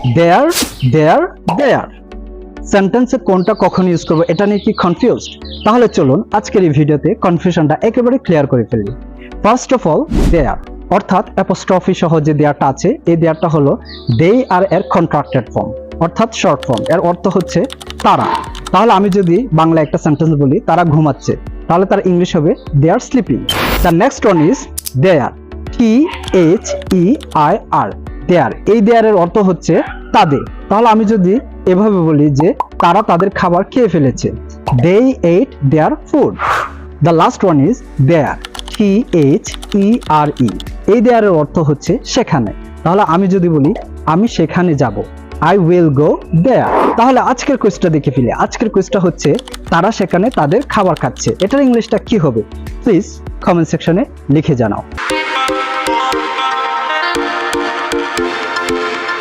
দেয়ার, দেয়ার, দেয়ার। সেন্টেন্সে কোনটা কখন ইউজ করবো এটা নিয়ে কি কনফিউজড? তাহলে চলুন আজকের এই ভিডিওতে কনফিউশনটা একেবারে ক্লিয়ার করে ফেলি। ফার্স্ট অফ অল, দেয়ার অর্থাৎ অ্যাপোস্ট্রফি সহ যে দেয়ারটা আছে, এই দেয়ারটা হলো দে আর এর কন্ট্রাক্টেড ফর্ম অর্থাৎ শর্ট ফর্ম। এর অর্থ হচ্ছে তারা। তাহলে আমি যদি বাংলা একটা সেন্টেন্স বলি তারা ঘুমাচ্ছে, তাহলে তার ইংলিশ হবে they are sleeping. The next one is there, THEIR, there. এই দেয়ারের অর্থ হচ্ছে তাদের। তাহলে আমি যদি এভাবে বলি যে তারা তাদের খাবার খেয়ে ফেলেছে, they ate their food. The last one is there, THERE, এই দেয়ারের অর্থ হচ্ছে সেখানে। তাহলে আমি যদি বলি আমি সেখানে যাব, I will go there. তাহলে আজকের কুইজটা দেখে ফেলি। আজকের কুইজটা হচ্ছে তারা সেখানে তাদের খাবার খাচ্ছে, এটার ইংলিশটা কি হবে? প্লিজ কমেন্ট সেকশনে লিখে জানাও।